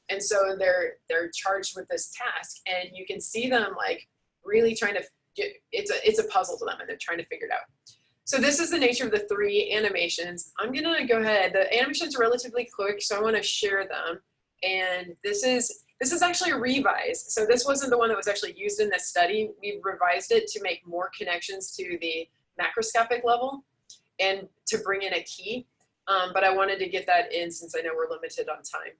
And so they're charged with this task, and you can see them like really trying to it's a puzzle to them, and they're trying to figure it out. So this is the nature of the 3 animations. I'm gonna go ahead. The animations are relatively quick, so I want to share them. And this is actually revised. So this wasn't the one that was actually used in this study. We've revised it to make more connections to the macroscopic level and to bring in a key. But I wanted to get that in since I know we're limited on time.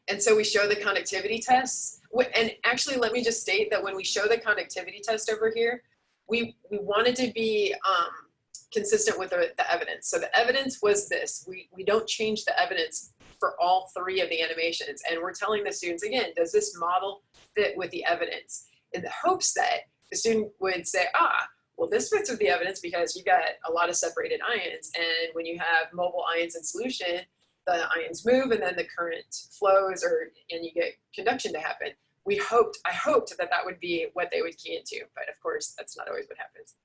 And so we show the conductivity tests. And actually, let me just state that when we show the conductivity test over here, we wanted to be consistent with the evidence. So the evidence was this. We don't change the evidence for all 3 of the animations. And we're telling the students, again, does this model fit with the evidence? In the hopes that the student would say, well, this fits with the evidence because you got a lot of separated ions. And when you have mobile ions in solution, the ions move, and then the current flows, and you get conduction to happen. I hoped that would be what they would key into, but of course, that's not always what happens.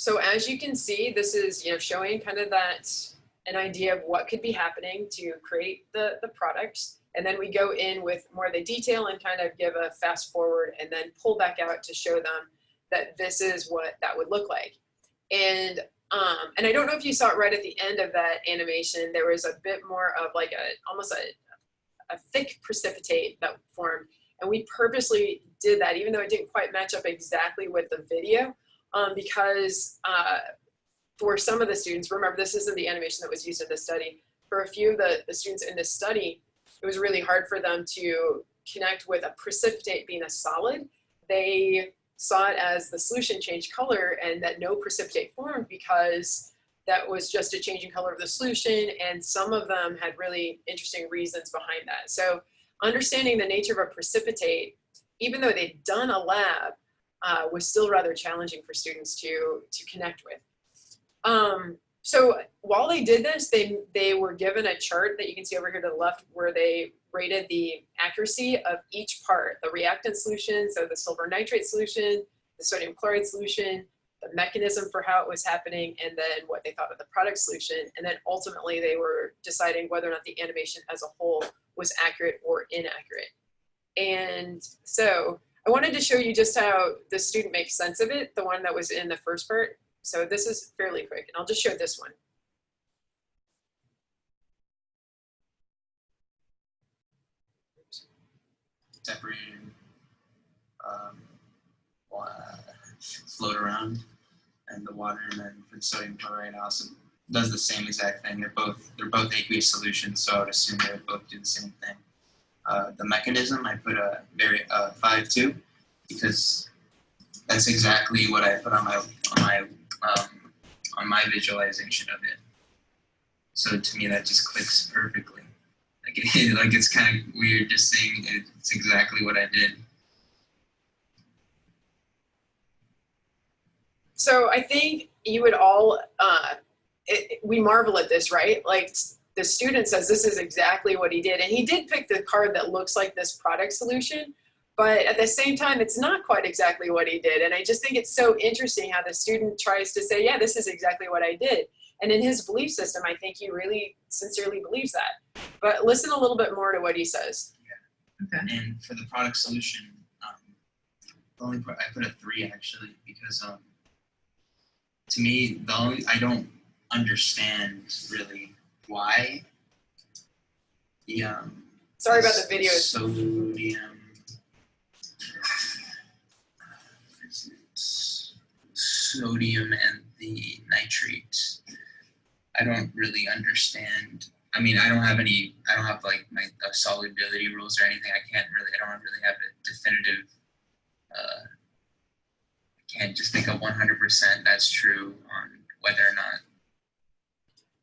So as you can see, this is, showing kind of that, an idea of what could be happening to create the product. And then we go in with more of the detail and kind of give a fast forward and then pull back out to show them that this is what that would look like. And I don't know if you saw it right at the end of that animation, there was a bit more of like almost a thick precipitate that formed. And we purposely did that, even though it didn't quite match up exactly with the video, because for some of the students, remember this isn't the animation that was used in the study, for a few of the students in this study, it was really hard for them to connect with a precipitate being a solid. They saw it as the solution changed color and that no precipitate formed because that was just a changing color of the solution, and some of them had really interesting reasons behind that. So understanding the nature of a precipitate, even though they'd done a lab, was still rather challenging for students to connect with. So while they did this, they were given a chart that you can see over here to the left where they rated the accuracy of each part, the reactant solution, so the silver nitrate solution, the sodium chloride solution, the mechanism for how it was happening, and then what they thought of the product solution. And then ultimately they were deciding whether or not the animation as a whole was accurate or inaccurate. And so I wanted to show you just how the student makes sense of it, the one that was in the first part. So this is fairly quick, and I'll just show this one. Separated, float around, and the water, and then for the sodium chloride also does the same exact thing. They're both aqueous solutions, so I would assume they would both do the same thing. The mechanism, I put a 5-2 because that's exactly what I put on my visualization of it. So to me, that just clicks perfectly. Like it's kind of weird just saying it's exactly what I did. So I think you would all, we marvel at this, right? Like the student says this is exactly what he did. And he did pick the card that looks like this product solution, but at the same time, it's not quite exactly what he did. And I just think it's so interesting how the student tries to say, yeah, this is exactly what I did. And in his belief system, I think he really sincerely believes that. But listen a little bit more to what he says. Yeah. Okay. And for the product solution, I put a 3 actually because to me, I don't understand really why the sorry about the video. Sodium and the nitrate. I don't really understand. I mean, I don't have like my solubility rules or anything. I don't really have a definitive. I can't just think of 100% that's true on whether or not.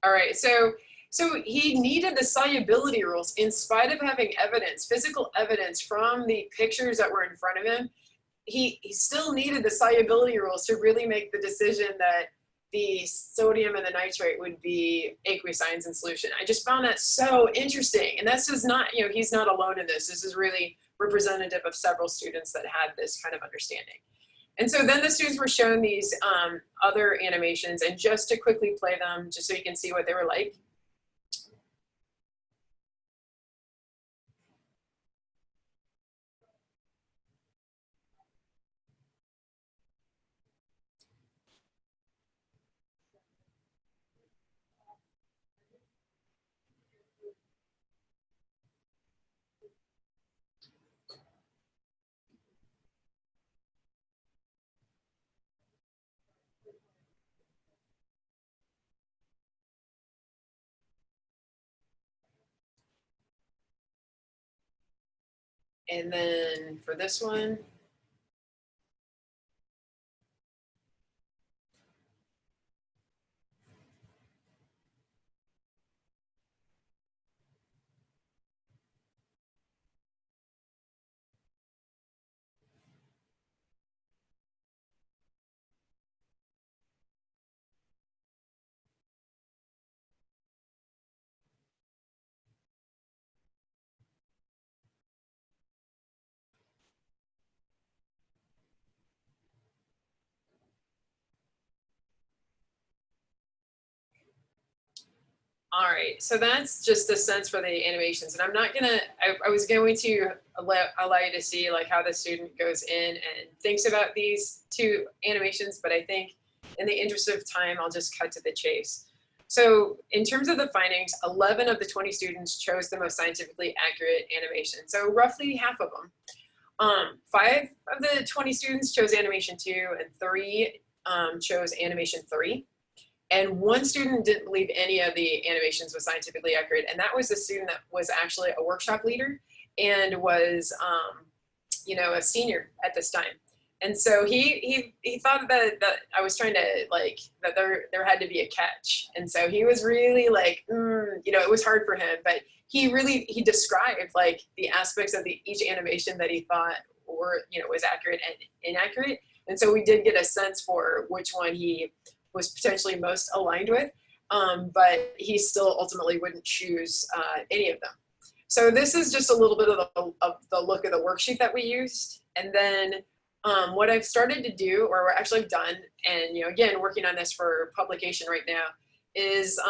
All right, so he needed the solubility rules in spite of having evidence, physical evidence from the pictures that were in front of him. He still needed the solubility rules to really make the decision that the sodium and the nitrate would be aqueous ions in solution. I just found that so interesting. And that's just not, he's not alone in this. This is really representative of several students that had this kind of understanding. And so then the students were shown these other animations, and just to quickly play them, just so you can see what they were like. And then for this one, All right, so that's just a sense for the animations, and I'm not gonna, I was going to allow you to see like how the student goes in and thinks about these two animations, but I think in the interest of time, I'll just cut to the chase. So in terms of the findings, 11 of the 20 students chose the most scientifically accurate animation, so roughly half of them. 5 of the 20 students chose animation 2, and 3 chose animation 3. And 1 student didn't believe any of the animations was scientifically accurate, and that was a student that was actually a workshop leader and was, you know, a senior at this time. And so he thought that I was trying to like that there had to be a catch, and so he was really like, you know, it was hard for him, but he described like the aspects of each animation that he thought were, you know, was accurate and inaccurate, and so we did get a sense for which one he was potentially most aligned with, but he still ultimately wouldn't choose any of them. So this is just a little bit of the look of the worksheet that we used. And then what I've started to do, or what actually I've done, and you know, again, working on this for publication right now, is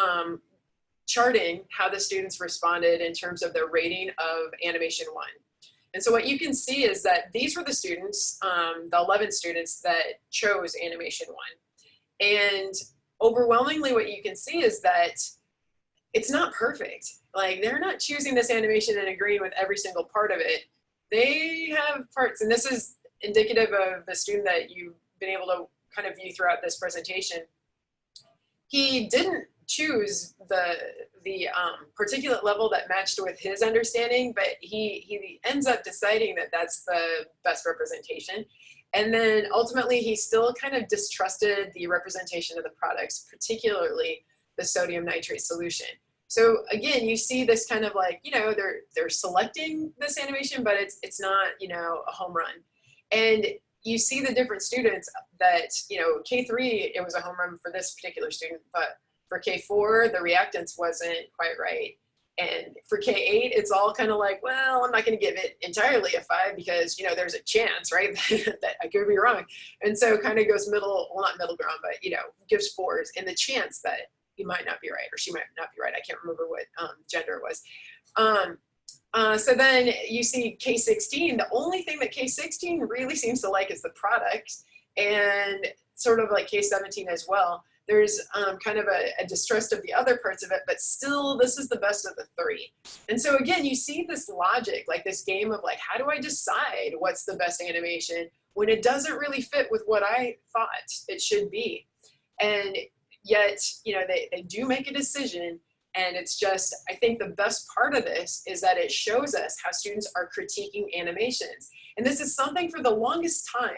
charting how the students responded in terms of their rating of animation 1. And so what you can see is that these were the students, the 11 students that chose animation 1. And overwhelmingly what you can see is that it's not perfect. Like they're not choosing this animation and agreeing with every single part of it. They have parts, and this is indicative of the student that you've been able to kind of view throughout this presentation. He didn't choose the particulate level that matched with his understanding, but he ends up deciding that that's the best representation. And then ultimately, he still kind of distrusted the representation of the products, particularly the sodium nitrate solution. So again, you see this kind of like, you know, they're selecting this animation, but it's not, you know, a home run. And you see the different students that, you know, K3, it was a home run for this particular student, but for K4, the reactance wasn't quite right. And for K8, it's all kind of like, well, I'm not going to give it entirely a 5 because, you know, there's a chance, right, that I could be wrong. And so kind of goes middle, well, not middle ground, but, you know, gives 4s and the chance that he might not be right or she might not be right. I can't remember what gender it was. So then you see K16, the only thing that K16 really seems to like is the product, and sort of like K17 as well. There's kind of a distrust of the other parts of it, but still this is the best of the 3. And so again, you see this logic, like this game of like, how do I decide what's the best animation when it doesn't really fit with what I thought it should be? And yet, you know, they do make a decision, and it's just, I think the best part of this is that it shows us how students are critiquing animations. And this is something for the longest time.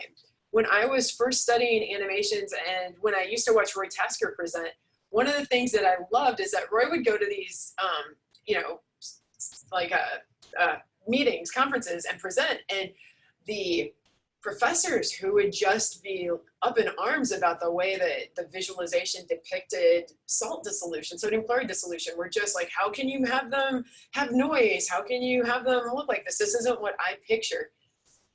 When I was first studying animations and when I used to watch Roy Tasker present, one of the things that I loved is that Roy would go to these, you know, like meetings, conferences, and present. And the professors who would just be up in arms about the way that the visualization depicted salt dissolution, sodium chloride dissolution, were just like, how can you have them have noise? How can you have them look like this? This isn't what I pictured.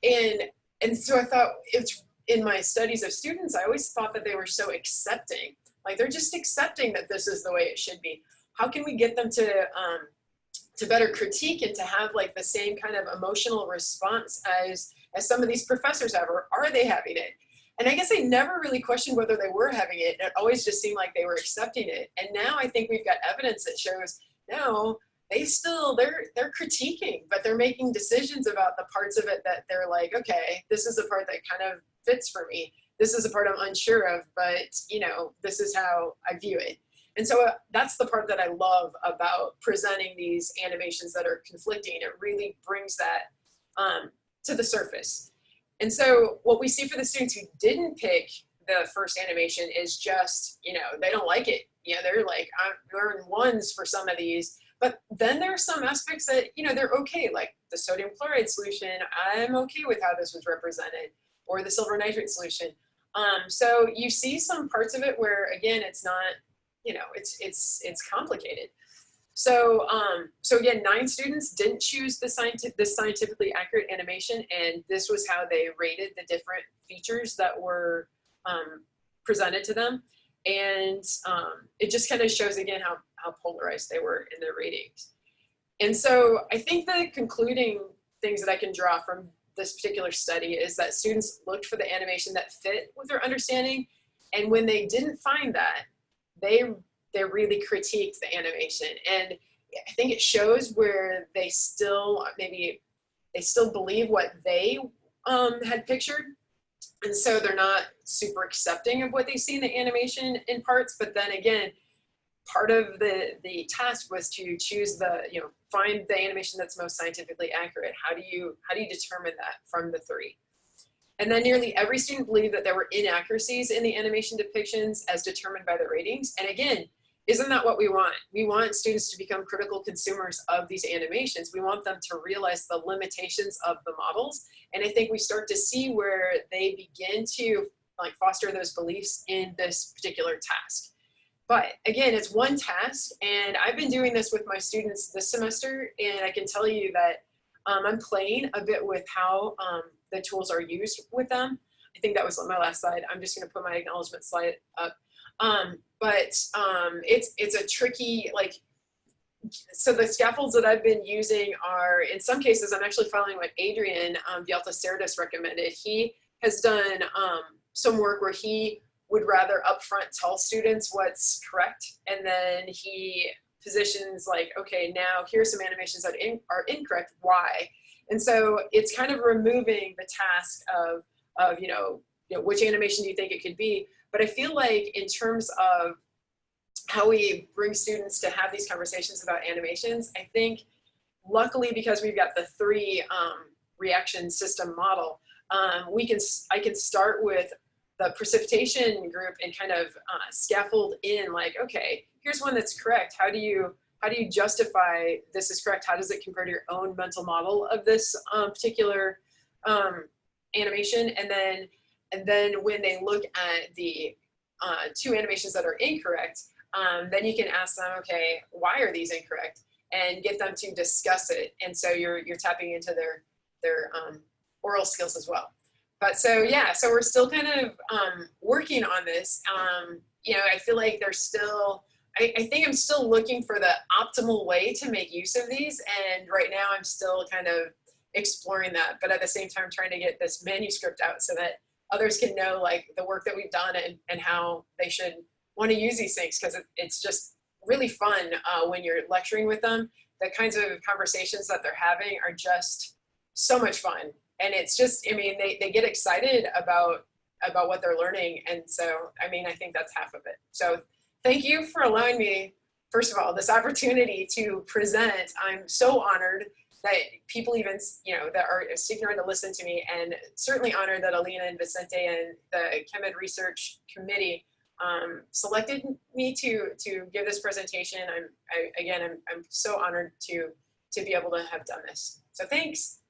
And so I thought, it's in my studies of students, I always thought that they were so accepting. Like they're just accepting that this is the way it should be. How can we get them to better critique and to have like the same kind of emotional response as some of these professors have, or are they having it? And I guess I never really questioned whether they were having it. It always just seemed like they were accepting it. And now I think we've got evidence that shows, no, they're critiquing, but they're making decisions about the parts of it that they're like, okay, this is the part that kind of fits for me. This is the part I'm unsure of, but you know, this is how I view it. And so that's the part that I love about presenting these animations that are conflicting. It really brings that to the surface. And so what we see for the students who didn't pick the first animation is just, you know, they don't like it. You know, they're like, I'm earning 1s for some of these. But then there are some aspects that, you know, they're okay, like the sodium chloride solution, I'm okay with how this was represented, or the silver nitrate solution. So you see some parts of it where, again, it's not, you know, it's complicated. So, so again, 9 students didn't choose this scientifically accurate animation, and this was how they rated the different features that were presented to them. And it just kind of shows again how polarized they were in their ratings. And so I think the concluding things that I can draw from this particular study is that students looked for the animation that fit with their understanding. And when they didn't find that, they really critiqued the animation. And I think it shows where they still believe what they had pictured. And so they're not super accepting of what they see in the animation in parts. But then again, part of the task was to choose find the animation that's most scientifically accurate. How do you determine that from the three? And then nearly every student believed that there were inaccuracies in the animation depictions as determined by the ratings. And again, isn't that what we want? We want students to become critical consumers of these animations. We want them to realize the limitations of the models. And I think we start to see where they begin to foster those beliefs in this particular task. But again, it's one task, and I've been doing this with my students this semester, and I can tell you that I'm playing a bit with how the tools are used with them. I think that was on my last slide. I'm just going to put my acknowledgement slide up. It's a tricky, so the scaffolds that I've been using are, in some cases, I'm actually following what Adrian Vialta-Cerdas recommended. He has done some work where he would rather upfront tell students what's correct, and then he positions okay, now here's some animations that are incorrect, why? And so it's kind of removing the task of which animation do you think it could be? But I feel like in terms of how we bring students to have these conversations about animations, I think luckily because we've got the three reaction system model, I can start with the precipitation group and kind of scaffold in okay, here's one that's correct. How do you justify this is correct? How does it compare to your own mental model of this particular animation? And then when they look at the two animations that are incorrect, then you can ask them, okay, why are these incorrect? And get them to discuss it. And so you're tapping into their oral skills as well. But so we're still kind of working on this. I feel like there's still, I think I'm still looking for the optimal way to make use of these. And right now I'm still kind of exploring that, but at the same time trying to get this manuscript out so that others can know the work that we've done and how they should want to use these things, because it's just really fun when you're lecturing with them. The kinds of conversations that they're having are just so much fun. And it's just, they get excited about what they're learning. And so, I think that's half of it. So thank you for allowing me, first of all, this opportunity to present. I'm so honored that people even, that are sticking around to listen to me, and certainly honored that Alina and Vicente and the ChemEd Research Committee selected me to give this presentation. I'm so honored to be able to have done this. So thanks.